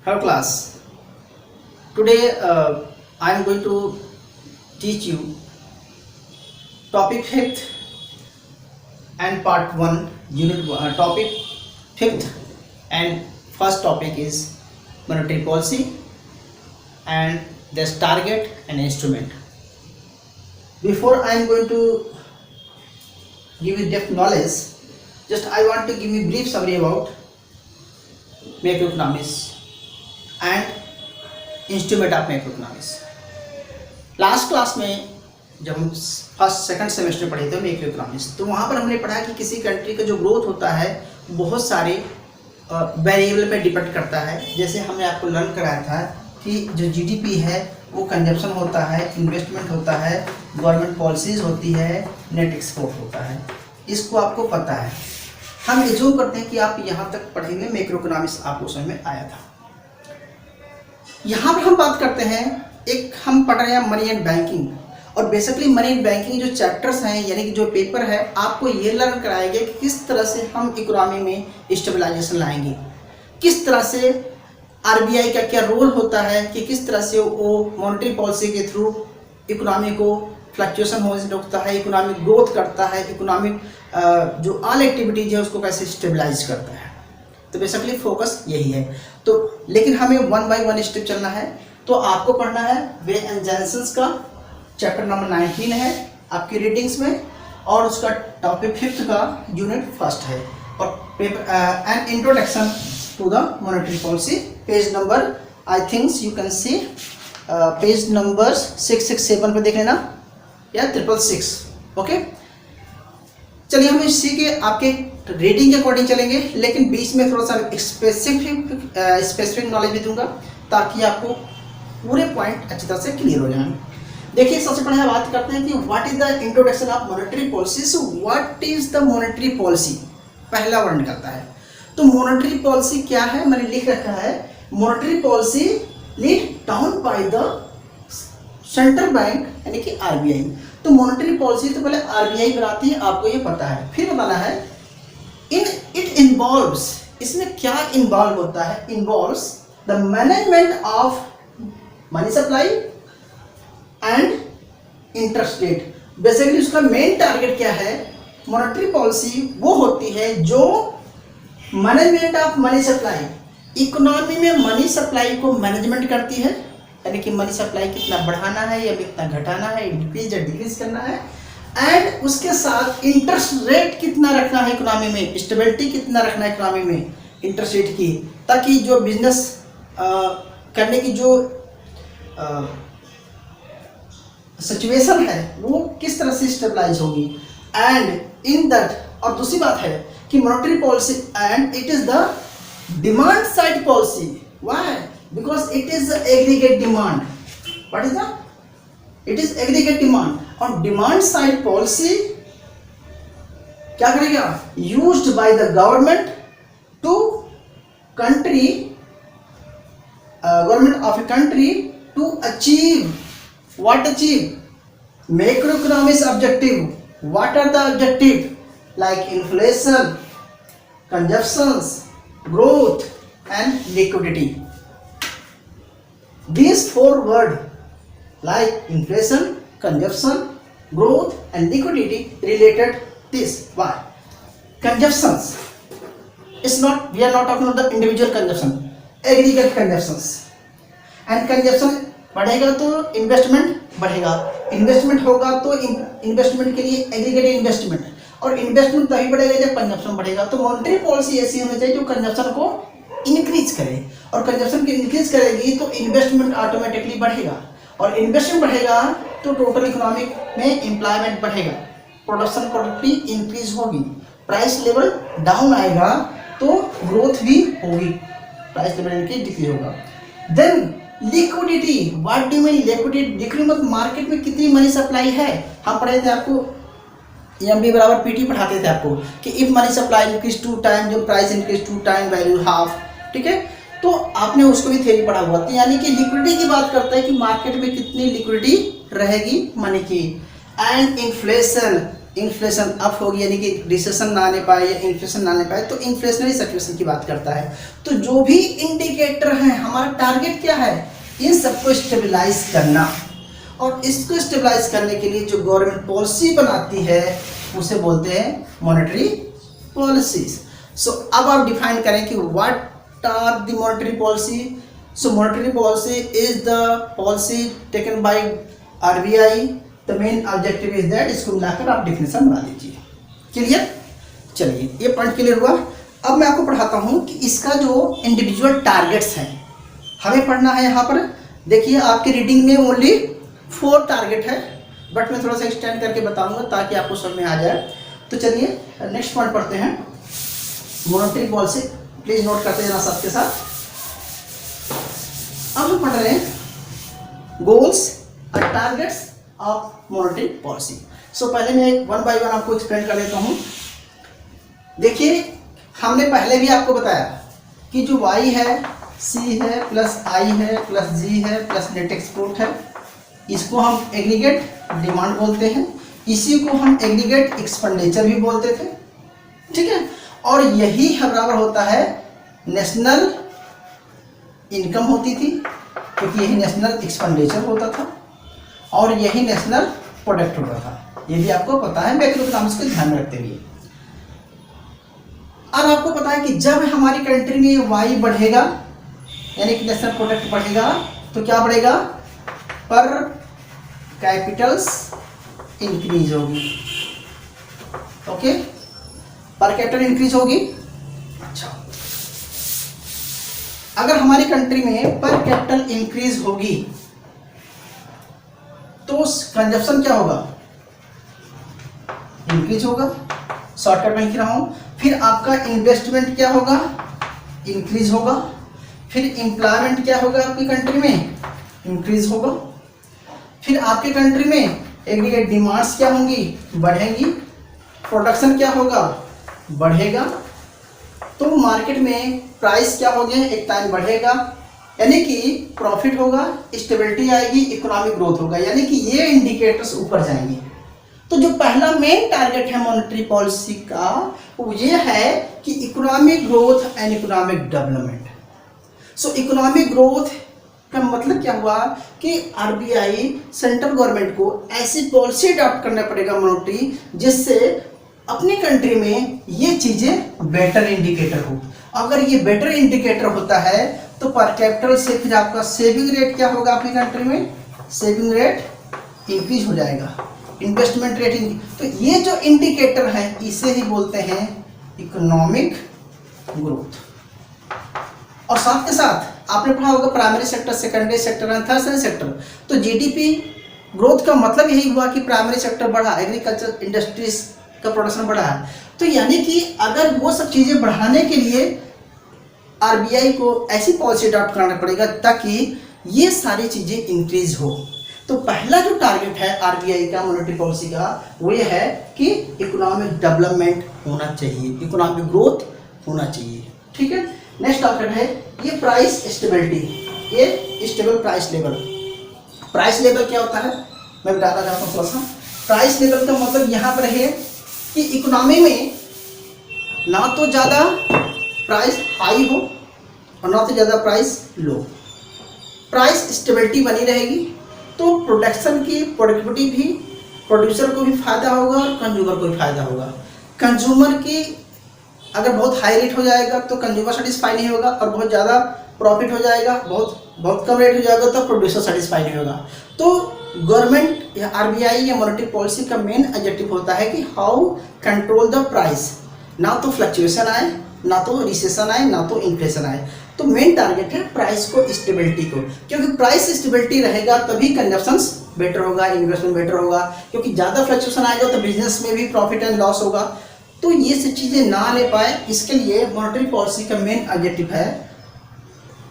Hello class. Today I am going to teach you topic 5th and part 1 unit topic 5th and first topic is monetary policy and this target and instrument. Before I am going to give you depth knowledge, just I want to give you brief summary about macroeconomics and instrument of macroeconomics. Last class में जब हम first second semester में पढ़े थे macroeconomics, तो वहाँ पर हमने पढ़ा कि किसी कंट्री का जो ग्रोथ होता है बहुत सारे वेरिएबल पे डिपेंड करता है। जैसे हमने आपको लर्न कराया था कि जो जीडीपी है वो कंजप्शन होता है, इन्वेस्टमेंट होता है, गवर्नमेंट पॉलिसीज़ होती है, नेट एक्सपोर्ट होता है। इसको आपको पता है। हम एज्यूम करते हैं कि आप यहाँ तक पढ़ेंगे, मैक्रोइकोनॉमिक्स आपको समझ में आया था। यहाँ पर हम बात करते हैं, एक हम पढ़ रहे हैं मनी एंड बैंकिंग, और बेसिकली मनी एंड बैंकिंग जो चैप्टर्स हैं यानी कि जो पेपर है आपको ये लर्न कराएंगे कि किस तरह से हम इकोनॉमी में स्टेबलाइजेशन लाएंगे, किस तरह से आरबीआई का क्या रोल होता है, कि किस तरह से वो मॉनेटरी पॉलिसी के थ्रू इकोनॉमी को फ्लक्चुएशन होने से रोकता है, इकोनॉमिक ग्रोथ करता है, इकोनॉमिक जो ऑल एक्टिविटीज है उसको कैसे स्टेबलाइज करता है। तो बेसिकली फोकस यही है। तो लेकिन हमें 1 बाय 1 स्टेप चलना है। तो आपको पढ़ना है वे एंड जॉनसन्स का चैप्टर नंबर 19 है आपकी रीडिंग्स में, और उसका टॉपिक 5th का यूनिट 1 है, और paper and introduction to the monetary policy, page number I thinks you can see page number 667 पे देख लेना या 666। ओके, चलिए हम इसी के आपके रीडिंग के अकॉर्डिंग चलेंगे, लेकिन बीच में थोड़ा सा स्पेसिफिक नॉलेज भी दूंगा ताकि आपको पूरे पॉइंट अच्छी तरह से क्लियर हो जाए। देखिए, सबसे पहले बात करते हैं कि what is the introduction of monetary policy. So what is the monetary policy, पहला वर्ड निकलता है। तो मॉनेटरी पॉलिसी क्या है, मैंने लिख रखा है monetary policy lead down by the central bank यानी कि आरबीआई। तो मॉनेटरी पॉलिसी तो पहले आरबीआई बनाती है, आपको ये पता है। फिर बताना है इट इन्वॉल्व्स, इसमें क्या इन्वॉल्व होता है, involves the management of money supply and interest rate. Basically उसका मेन टारगेट क्या है, मॉनेटरी पॉलिसी वो होती है जो management of money supply, economy में मनी सप्लाई को मैनेजमेंट करती है, यानी कि मनी सप्लाई कितना बढ़ाना है या कितना घटाना है, इंक्रीज या डिक्रीज करना है, एंड उसके साथ इंटरेस्ट रेट कितना रखना है इकोनॉमी में, स्टेबिलिटी कितना रखना है इकोनॉमी में इंटरेस्ट रेट की, ताकि जो बिजनेस करने की जो सिचुएशन है वो किस तरह से स्टेबलाइज होगी। एंड इन दैट, और दूसरी बात है कि monetary policy and it is the demand side policy. Why? Because it is aggregate demand. What is the, it is aggregate demand. और डिमांड साइड पॉलिसी क्या करेगा, used by the government to country, government of a country to achieve, what achieve, macroeconomics objective. What are the objective? Like inflation, consumptions, growth and liquidity. These 4 words like inflation, consumption, growth and liquidity related this. Why? Consumptions. It's not, we are not talking about the individual consumption, aggregate consumptions. And consumption बढ़ेगा तो investment बढ़ेगा, investment होगा तो investment के लिए aggregate investment, और investment तभी बढ़ेगा जब कंजप्शन बढ़ेगा। तो मॉनेटरी पॉलिसी ऐसी होनी चाहिए जो कंजप्शन को इंक्रीज करे, और कंजप्शन को इंक्रीज करेगी तो इन्वेस्टमेंट ऑटोमेटिकली बढ़ेगा, और इन्वेस्टमेंट बढ़ेगा तो टोटल इकोनॉमिक में एम्प्लॉयमेंट बढ़ेगा, प्रोडक्शन प्रोडक्टिविटी इंक्रीज होगी, प्राइस लेवल डाउन आएगा तो ग्रोथ भी होगी, प्राइस लेवल इनकी डिक्रीज होगा। Then liquidity, what do mean liquidity, liquidity मतलब मार्केट में कितनी मनी सप्लाई है। हम पढ़े थे आपको एमबी बराबर पीटी पढ़ाते थे आपको कि if money supply increase 2 time जो price increase 2 time value half, ठीक है। तो आपने उसको भी थ्योरी पढ़ा हुआ था, यानी कि लिक्विडिटी की बात करता है कि मार्केट में कितनी लिक्विडिटी रहेगी मनी की। एंड इन्फ्लेशन, इन्फ्लेशन अप होगी यानी कि रिसेशन ना आने पाए या इन्फ्लेशन ना आने पाए, तो इन्फ्लेशनरी सिचुएशन की बात करता है। तो जो भी इंडिकेटर है हमारा टारगेट क्या है, इन सबको स्टेबलाइज करना, और इसको स्टेबलाइज करने के लिए जो गवर्नमेंट पॉलिसी बनाती है उसे बोलते हैं मॉनेटरी पॉलिसीज। सो अब आप डिफाइन करें कि what are the monetary policy. So monetary policy is the policy taken by RBI, the main objective is that. इसको मिलाकर आप डिफिनेशन बना लीजिए। क्लियर? चलिए ये पॉइंट क्लियर हुआ। अब मैं आपको पढ़ाता हूँ कि इसका जो इंडिविजुअल टारगेट्स हैं हमें पढ़ना है। यहाँ पर देखिए आपकी रीडिंग में ओनली 4 टारगेट है, बट मैं थोड़ा सा एक्सटेंड करके बताऊंगा ताकि आपको समझ में आ जाए। तो चलिए नेक्स्ट पॉइंट पढ़ते हैं, मॉनेटरी पॉलिसी। प्लीज नोट करते जाना सबके साथ। अब हम पढ़ रहे हैं गोल्स और टारगेट्स ऑफ मॉनेटरी पॉलिसी। सो पहले मैं 1 बाय 1 आपको एक्सप्लेन कर लेता हूँ। देखिए हमने पहले भी आपको बताया कि जो Y है, C है, प्लस I है, प्लस G है, प्लस नेट एक्सपोर्ट है, इसको हम एग्रीगेट डिमांड बोलते हैं। इसी को हम एग्रीगेट एक्सपेंडिचर भी बोलते थे, ठीक है। और यही बराबर होता है नेशनल इनकम होती थी, क्योंकि यही नेशनल एक्सपेंडिचर होता था और यही नेशनल प्रोडक्ट होता था। ये भी आपको पता है मैक्रो इकोनॉमिक्स को ध्यान रखते हुए। और आपको पता है कि जब हमारी कंट्री में वाई बढ़ेगा यानी कि नेशनल प्रोडक्ट बढ़ेगा तो क्या बढ़ेगा, पर कैपिटल्स इंक्रीज होगी। ओके, पर कैपिटल इंक्रीज होगी। अच्छा, अगर हमारी कंट्री में पर कैपिटल इंक्रीज होगी तो कंजप्शन क्या होगा, इंक्रीज होगा। शॉर्टकट में लिख रहा हूं। फिर आपका इन्वेस्टमेंट क्या होगा, इंक्रीज होगा। फिर एम्प्लॉयमेंट क्या होगा आपकी कंट्री में, इंक्रीज होगा। फिर आपकी कंट्री में एग्रीगेट डिमांड्स क्या होंगी, बढ़ेंगी। प्रोडक्शन क्या होगा, बढ़ेगा। तो मार्केट में प्राइस क्या हो गए, एक टाइम बढ़ेगा, यानी कि प्रॉफिट होगा, स्टेबिलिटी आएगी, इकोनॉमिक ग्रोथ होगा, यानी कि ये इंडिकेटर्स ऊपर जाएंगे। तो जो पहला मेन टारगेट है मॉनेटरी पॉलिसी का वो ये है कि economic growth and economic development. So economic growth का मतलब क्या हुआ कि आरबीआई सेंट्रल गवर्नमेंट को ऐसी पॉलिसी अडॉप्ट करना पड़ेगा मॉनेटरी, जिससे अपनी कंट्री में ये चीजें बेटर इंडिकेटर हो। अगर ये बेटर इंडिकेटर होता है तो पर कैपिटल से फिर आपका सेविंग रेट क्या होगा, अपनी कंट्री में सेविंग रेट इंक्रीज हो जाएगा, इन्वेस्टमेंट रेट। तो ये जो इंडिकेटर है इसे ही बोलते हैं इकोनॉमिक ग्रोथ। और साथ के साथ आपने पढ़ा होगा primary sector, secondary sector and third sector. तो जीडीपी ग्रोथ का मतलब यही हुआ कि प्राइमरी सेक्टर बढ़ा, एग्रीकल्चर इंडस्ट्रीज का प्रोडक्शन बढ़ा है। तो यानी कि अगर वो सब चीजें बढ़ाने के लिए आरबीआई को ऐसी पॉलिसी अडॉप्ट करना पड़ेगा ताकि ये सारी चीजें इंक्रीज हो। तो पहला जो टारगेट है आरबीआई का मॉनेटरी पॉलिसी का वो ये है कि इकोनॉमिक डेवलपमेंट होना चाहिए, इकोनॉमिक ग्रोथ होना चाहिए, ठीक है। नेक्स्ट टारगेट है ये प्राइस स्टेबिलिटी, ये stable price level. Price level क्या होता है मैं बताना चाहता हूँ थोड़ा सा। प्राइस लेवल का मतलब यहाँ पर है कि इकोनॉमी में ना तो ज़्यादा प्राइस हाई हो और ना तो ज़्यादा प्राइस लो, प्राइस स्टेबिलिटी बनी रहेगी। तो प्रोडक्शन की प्रोडक्टिविटी भी, प्रोड्यूसर को भी फायदा होगा और कंज्यूमर को भी फायदा होगा। कंज्यूमर की अगर बहुत हाई रेट हो जाएगा तो कंज्यूमर सेटिस्फाई नहीं होगा, और बहुत ज़्यादा प्रॉफिट हो जाएगा, बहुत कम रेट हो जाएगा तो प्रोड्यूसर सेटिस्फाई नहीं होगा। तो गवर्नमेंट या आरबीआई या मॉनेटरी पॉलिसी का मेन ऑब्जेक्टिव होता है कि हाउ कंट्रोल द प्राइस, ना तो फ्लक्चुएशन आए, ना तो रिसेशन आए, ना तो इन्फ्लेशन आए। तो मेन टारगेट है प्राइस को स्टेबिलिटी को, क्योंकि प्राइस स्टेबिलिटी रहेगा तभी कंजप्शंस बेटर होगा, इन्वेस्टमेंट बेटर होगा, क्योंकि ज़्यादा फ्लक्चुएशन आएगा तो बिजनेस में भी प्रॉफिट एंड लॉस होगा। तो ये सब चीज़ें ना ले पाए, इसके लिए मॉनेटरी पॉलिसी का मेन ऑब्जेक्टिव है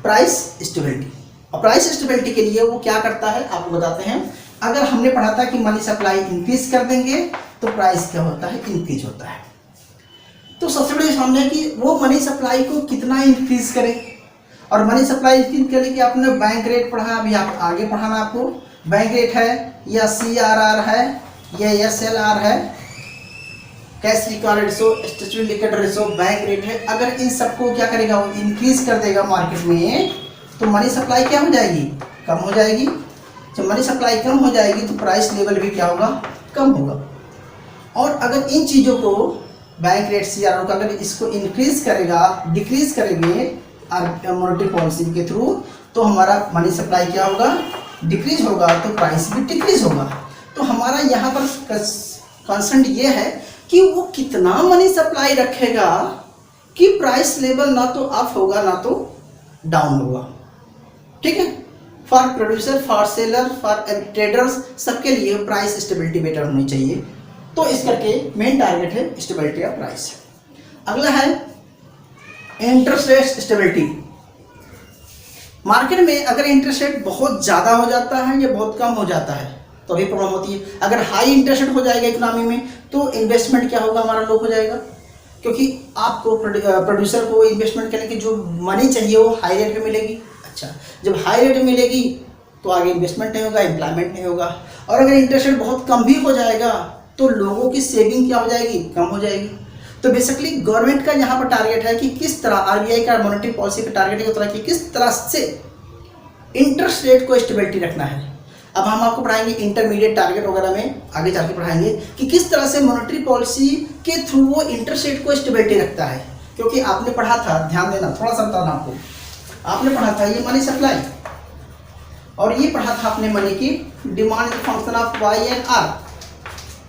प्राइस स्टेबिलिटी। और प्राइस स्टेबिलिटी के लिए वो क्या करता है आपको बताते हैं। अगर हमने पढ़ा था कि मनी सप्लाई इंक्रीज कर देंगे तो प्राइस क्या होता है, इंक्रीज होता है। तो सबसे बड़ी सामने है कि वो मनी सप्लाई को कितना इंक्रीज करें, और मनी सप्लाई इंक्रीज करने की आपने बैंक रेट पढ़ा, अभी आप आगे पढ़ाना आपको। बैंक रेट है या CRR है या SLR है, cash record ratio, statutory liquid ratio, bank rate है, अगर इन सबको क्या करेगा वो इंक्रीज कर देगा मार्केट में, तो मनी सप्लाई क्या हो जाएगी, कम हो जाएगी। जब मनी सप्लाई कम हो जाएगी तो प्राइस लेवल भी क्या होगा, कम होगा। और अगर इन चीज़ों को बैंक रेट CRO का अगर इसको इंक्रीज करेगा, डिक्रीज करेंगे मॉनेटरी पॉलिसी के थ्रू, तो हमारा मनी सप्लाई क्या होगा, डिक्रीज होगा, तो प्राइस भी डिक्रीज होगा। तो हमारा यहाँ पर कंसर्न ये है कि वो कितना मनी सप्लाई रखेगा कि प्राइस लेवल ना तो अप होगा ना तो डाउन होगा। ठीक है, for producer, for seller, for traders, सबके लिए प्राइस स्टेबिलिटी बेटर होनी चाहिए। तो इस करके मेन टारगेट है स्टेबिलिटी ऑफ प्राइस। अगला है इंटरेस्ट रेट स्टेबिलिटी। मार्केट में अगर इंटरेस्ट रेट बहुत ज़्यादा हो जाता है या बहुत कम हो जाता है तो भी प्रॉब्लम होती है। अगर हाई इंटरेस्ट रेट हो जाएगा इकोनॉमी में तो इन्वेस्टमेंट क्या होगा, हमारा लो हो जाएगा, क्योंकि आपको प्रोड्यूसर को इन्वेस्टमेंट करने की जो मनी चाहिए वो हाई रेट में मिलेगी। अच्छा, जब हाई रेट में मिलेगी तो आगे इन्वेस्टमेंट नहीं होगा, एम्प्लॉयमेंट नहीं होगा। और अगर इंटरेस्ट रेट बहुत कम भी हो जाएगा तो लोगों की सेविंग क्या हो जाएगी, कम हो जाएगी। तो बेसिकली गवर्नमेंट का यहाँ पर टारगेट है कि किस तरह, RBI का मॉनेटरी पॉलिसी का टारगेट है कि किस तरह से इंटरेस्ट रेट को स्टेबिलिटी रखना है। अब हम आपको पढ़ाएंगे इंटरमीडिएट टारगेट वगैरह में, आगे जाके पढ़ाएंगे कि किस तरह से मॉनेटरी पॉलिसी के थ्रू वो इंटरेस्ट रेट को स्टेबिलिटी रखता है। क्योंकि आपने पढ़ा था, ध्यान देना, थोड़ा सा बताना आपको, आपने पढ़ा था ये मनी सप्लाई, और ये पढ़ा था आपने मनी की demand function of Y and R,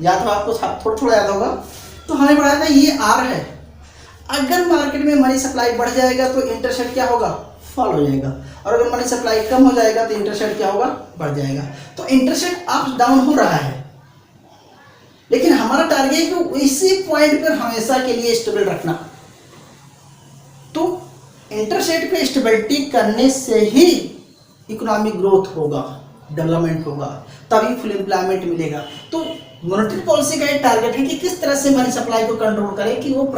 याद हो आपको, थोड़ा थोड़ा याद होगा। तो हमने पढ़ा था ये R है, अगर मार्केट में मनी सप्लाई बढ़ जाएगा तो इंटरेस्ट रेट क्या होगा, फॉल हो जाएगा, और अगर मनी सप्लाई कम हो जाएगा तो इंटरेस्ट रेट क्या होगा, बढ़ जाएगा। तो इंटरेस्ट रेट अप डाउन हो रहा है, लेकिन हमारा टारगेट है कि इसी पॉइंट पर हमेशा के लिए स्टेबल रखना। तो इंटरेस्ट रेट पे स्टेबिलिटी करने से ही इकोनॉमिक ग्रोथ होगा, डेवलपमेंट होगा, तभी फुल एम्प्लॉयमेंट मिलेगा। तो मॉनेटरी पॉलिसी का एक टारगेट है कि किस तरह से मनी सप्लाई को कंट्रोल करें कि वो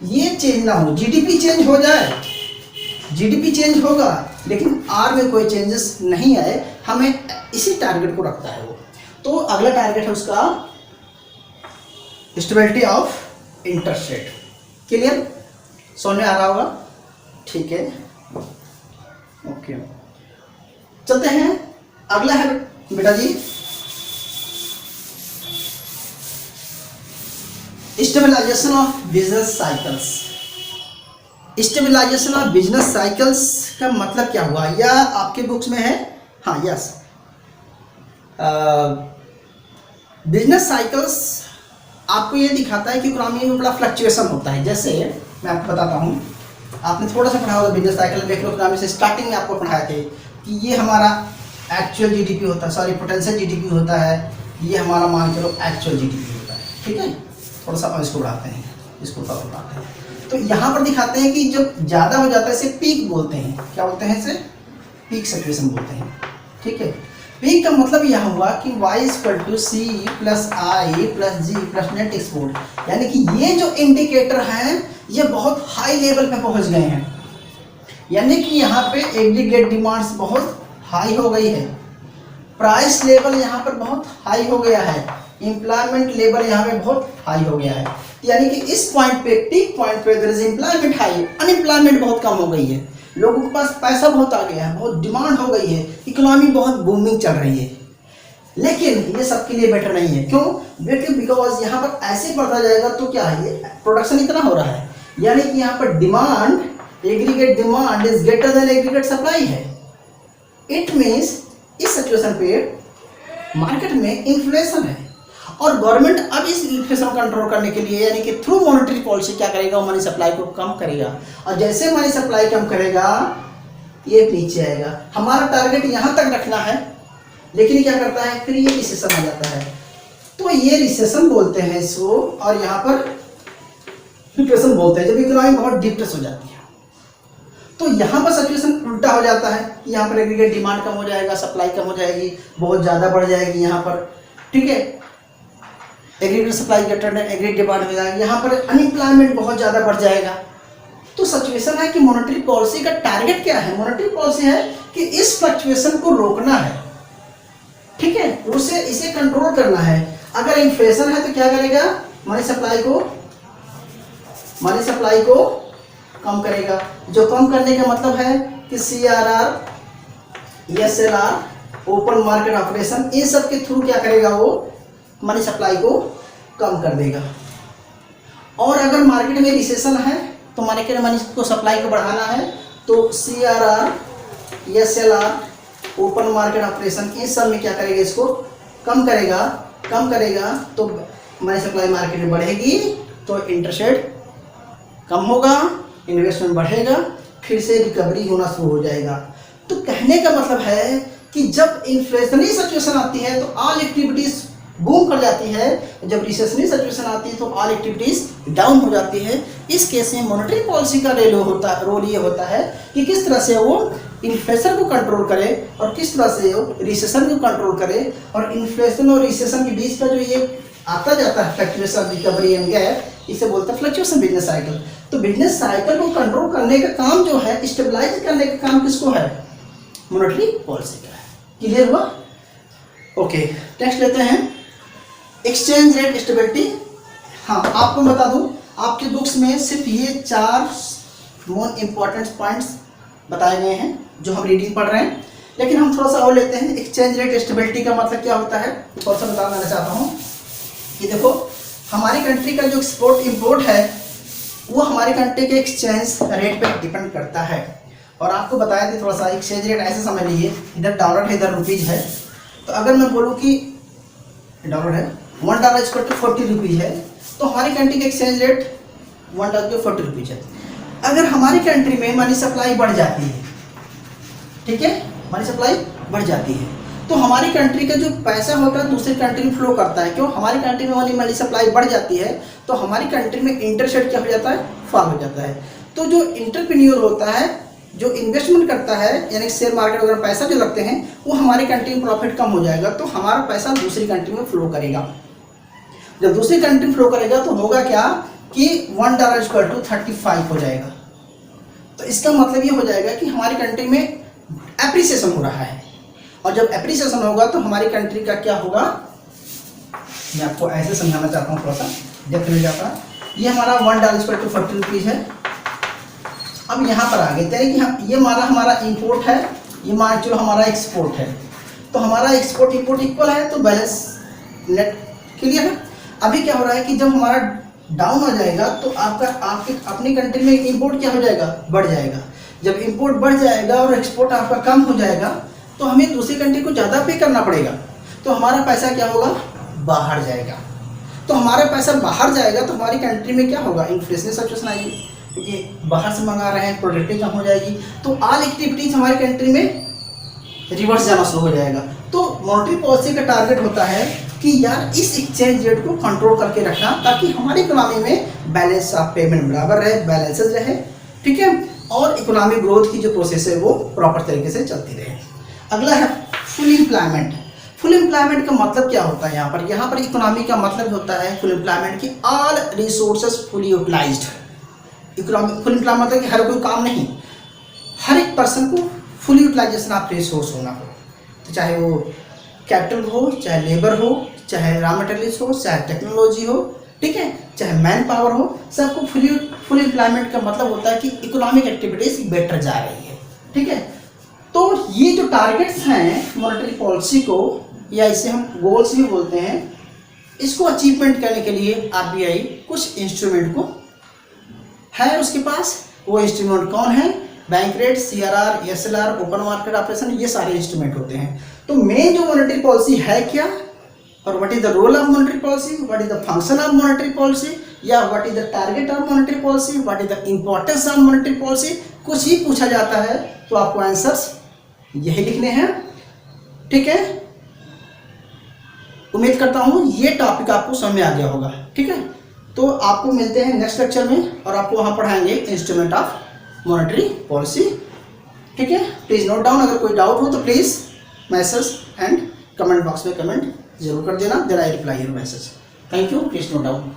ये चेंज ना हो, GDP चेंज हो जाए, GDP चेंज होगा लेकिन R में कोई चेंजेस नहीं आए, हमें इसी टारगेट को रखता है वो। तो अगला टारगेट है उसका stability of interest rate. Clear, समझ में आ रहा होगा, ठीक है, ओके। चलते हैं, अगला है बेटा जी stabilization of business cycles. Stabilization of business cycles का मतलब क्या हुआ, या आपके बुक्स में है, हाँ, यस, बिजनेस साइकिल्स आपको ये दिखाता है कि इकोनॉमी में बड़ा फ्लक्चुएशन होता है। जैसे मैं आपको बताता हूँ, आपने थोड़ा सा पढ़ा होगा बिजनेस साइकिल, मैक्रो इकोनॉमी से स्टार्टिंग में आपको पढ़ाए थे कि ये हमारा एक्चुअल GDP होता है, सॉरी पोटेंशियल GDP होता है, ये हमारा मान के लो एक्चुअल GDP होता है। ठीक है, थोड़ा सा इसको बढ़ाते हैं, इसको थोड़ा बढ़ाते हैं। तो यहाँ पर दिखाते हैं कि जब ज़्यादा हो जाता है इसे पीक बोलते हैं। क्या बोलते हैं इसे, पीक सिचुएशन बोलते हैं। ठीक है, पीक का मतलब यह हुआ कि Y = C + I + G + net export, यानी कि ये जो इंडिकेटर हैं ये बहुत हाई लेवल पे पहुंच गए हैं, यानी कि यहाँ पे एग्रीगेट डिमांड्स बहुत हाई हो गई है, प्राइस लेवल यहाँ पर बहुत हाई हो गया है, एम्प्लॉयमेंट लेवल यहाँ पे बहुत हाई हो गया है। यानी कि इस पॉइंट पे, पीक पॉइंट पे there is employment high, unemployment बहुत कम हो गई है, लोगों के पास पैसा बहुत आ गया है, बहुत डिमांड हो गई है, इकोनॉमी बहुत बूमिंग चल रही है। लेकिन ये सबके लिए बेटर नहीं है। क्यों? बिकॉज यहाँ पर ऐसे बढ़ता जाएगा तो क्या है, ये प्रोडक्शन इतना हो रहा है, यानी कि यहाँ पर demand, aggregate demand is greater than aggregate supply है। इट मीन्स इस सिचुएशन पे मार्केट में इन्फ्लेशन है, और गवर्नमेंट अब इस इन्फ्लेशन कंट्रोल करने के लिए यानी कि थ्रू मॉनेटरी पॉलिसी क्या करेगा, मनी सप्लाई को कम करेगा, और जैसे मनी सप्लाई कम करेगा ये नीचे आएगा। हमारा टारगेट यहाँ तक रखना है, लेकिन क्या करता है, फिर ये रिसेशन आ जाता है, तो ये रिसेशन बोलते हैं इसको, और यहाँ पर डिप्रेशन बोलते हैं, जब इकोनॉमी बहुत डिप्रेस हो जाती है। तो यहाँ पर सिचुएशन उल्टा हो जाता है, यहाँ पर एग्रीगेट डिमांड कम हो जाएगा, सप्लाई कम हो जाएगी, बहुत ज़्यादा बढ़ जाएगी यहाँ पर। ठीक है, aggregate supply greater than aggregate demand हो जाएगी, यहाँ पर अनएम्प्लॉयमेंट बहुत ज़्यादा बढ़ जाएगा। तो सिचुएशन है कि मॉनेटरी पॉलिसी का टारगेट क्या है, मॉनेटरी पॉलिसी है कि इस फ्लक्चुएशन को रोकना है। ठीक है, उसे इसे कंट्रोल करना है। अगर इन्फ्लेशन है तो क्या करेगा, मनी सप्लाई को मनी सप्लाई को कम करेगा। जो कम करने का मतलब है कि CRR, SLR, open market operation, इन सब के थ्रू क्या करेगा, वो मनी सप्लाई को कम कर देगा। और अगर मार्केट में रिसेशन है तो मार्केट मनी को सप्लाई को बढ़ाना है तो CRR, SLR, open market operation, इन सब में क्या करेगा, इसको कम करेगा तो मनी सप्लाई मार्केट में बढ़ेगी तो इंटरेस्ट रेट कम होगा, इन्वेस्टमेंट बढ़ेगा, फिर से रिकवरी होना शुरू हो जाएगा। तो कहने का मतलब है कि जब इन्फ्लेशनरी सिचुएशन आती है तो ऑल एक्टिविटीज बूम कर जाती है, जब रिसेशनरी सिचुएशन आती है तो ऑल एक्टिविटीज डाउन हो जाती है। इस केस में मॉनेटरी पॉलिसी का रोल ये होता है कि किस तरह से वो इन्फ्लेशन को कंट्रोल करे और किस तरह से वो रिसेशन को कंट्रोल करे। और इन्फ्लेशन और रिसेशन के बीच का जो ये आता जाता है फ्लक्चुएशन, रिकवरी एंड गैप, इसे बोलते हैं फ्लक्चुएशन बिजनेस साइकिल। तो बिजनेस साइकिल को कंट्रोल करने का काम जो है, स्टेबलाइज करने का काम किसको है, मॉनेटरी पॉलिसी का है। क्लियर हुआ? ओके, नेक्स्ट लेते हैं एक्सचेंज रेट स्टेबिलिटी। हाँ, आपको बता दूं, आपके बुक्स में सिर्फ ये 4 मोस्ट इंपॉर्टेंट पॉइंट्स बताए गए हैं जो हम रीडिंग पढ़ रहे हैं, लेकिन हम थोड़ा सा और लेते हैं। एक्सचेंज रेट स्टेबिलिटी का मतलब क्या होता है, थोड़ा सा बताना चाहता हूँ कि देखो, हमारी कंट्री का जो एक्सपोर्ट इंपोर्ट है वो हमारी कंट्री के एक्सचेंज रेट पे डिपेंड करता है। और आपको बताया था थोड़ा सा, एक्सचेंज रेट ऐसे समझ लीजिए, इधर डॉलर है, इधर रुपीज़ है। तो अगर मैं बोलूँ कि डॉलर है, $1 इक्वल टू 40 रुपीज़ है, तो हमारी कंट्री का एक्सचेंज रेट $1 के 40 रुपीज़ है। अगर हमारी कंट्री में मनी सप्लाई बढ़ जाती है, ठीक है, मनी सप्लाई बढ़ जाती है, तो हमारी कंट्री का जो पैसा होता है दूसरी कंट्री में फ्लो करता है। क्यों? हमारी कंट्री में मनी सप्लाई बढ़ जाती है तो हमारी कंट्री में इंटरेस्ट रेट क्या हो जाता है, फॉल हो जाता है। तो जो एंटरप्रेन्योर होता है, जो इन्वेस्टमेंट करता है, यानी शेयर मार्केट वगैरह पैसा जो लगते हैं, वो हमारी कंट्री में प्रॉफिट कम हो जाएगा तो हमारा पैसा दूसरी कंट्री में फ्लो करेगा। जब दूसरी कंट्री फ्लो करेगा तो होगा क्या कि $1 इक्वल टू 35 हो जाएगा। तो इसका मतलब ये हो जाएगा कि हमारी कंट्री में एप्रिसिएशन हो रहा है, और जब एप्रिसिएशन होगा तो हमारी कंट्री का क्या होगा, मैं आपको ऐसे समझाना चाहता हूँ, थोड़ा सा जब मिल जाता है। ये हमारा $1 इक्वल टू 40 रुपीज़ है। अब यहाँ पर आ गए तेरे कि हम, ये हमारा इंपोर्ट है, ये मान चलो हमारा एक्सपोर्ट है, तो हमारा एक्सपोर्ट इंपोर्ट इक्वल है तो बैलेंस नेट क्लियर है। अभी क्या हो रहा है कि जब हमारा डाउन हो जाएगा तो आपके अपनी कंट्री में इंपोर्ट क्या हो जाएगा, बढ़ जाएगा। जब इंपोर्ट बढ़ जाएगा और एक्सपोर्ट आपका कम हो जाएगा तो हमें दूसरी कंट्री को ज़्यादा पे करना पड़ेगा, तो हमारा पैसा क्या होगा, बाहर जाएगा। तो हमारा पैसा बाहर जाएगा तो हमारी कंट्री में क्या होगा, इन्फ्लेशन सिचुएशन आएगी, क्योंकि बाहर से मंगा रहे हैं, प्रोडक्टिविटी कम हो जाएगी, तो ऑल एक्टिविटीज हमारी कंट्री में रिवर्स जाना शुरू हो जाएगा। तो मॉनेटरी पॉलिसी का टारगेट होता है कि यार इस एक्सचेंज रेट को कंट्रोल करके रखना ताकि हमारी इकोनॉमी में बैलेंस ऑफ पेमेंट बराबर रहे, बैलेंसेज रहे, ठीक है, और इकोनॉमिक ग्रोथ की जो प्रोसेस है वो प्रॉपर तरीके से चलती रहे। अगला है फुल एम्प्लॉयमेंट। फुल एम्प्लॉयमेंट का मतलब क्या होता है, यहाँ पर इकोनॉमी का मतलब होता है फुल एम्प्लॉयमेंट की all resources fully utilised. Economic full employment मतलब कि हर कोई काम नहीं, हर एक पर्सन को फुल यूटिलाइजेशन ऑफ रिसोर्स होना हो, तो चाहे वो कैपिटल हो, चाहे लेबर हो, चाहे रॉ मटेरियल्स हो, चाहे टेक्नोलॉजी हो, ठीक है, चाहे मैन पावर हो, सबको फुल एम्प्लॉयमेंट का मतलब होता है कि इकोनॉमिक एक्टिविटीज बेटर जा रही है, ठीक है। तो ये जो टारगेट्स हैं मॉनेटरी पॉलिसी को, या इसे हम गोल्स भी बोलते हैं, इसको अचीवमेंट करने के लिए आरबीआई कुछ इंस्ट्रूमेंट को है उसके पास। वो इंस्ट्रूमेंट कौन है, bank rate, CRR, SLR, open market operation, ये सारे इंस्ट्रूमेंट होते हैं। तो मेन जो मॉनेटरी पॉलिसी है क्या, और what is the role of monetary policy, what is the function of monetary policy, या what is the target of monetary policy, what is the importance of monetary policy, कुछ ही पूछा जाता है तो आपको आंसर्स यही लिखने हैं, ठीक है। उम्मीद करता हूँ ये टॉपिक आपको समझ में आ गया होगा, ठीक है। तो आपको मिलते हैं नेक्स्ट लेक्चर में और आपको वहाँ पढ़ाएंगे इंस्ट्रूमेंट ऑफ मॉनेटरी पॉलिसी, ठीक है। प्लीज़ नोट डाउन, अगर कोई डाउट हो तो please message and comment box में कमेंट जरूर कर देना, then I reply your message. Thank you, please note down.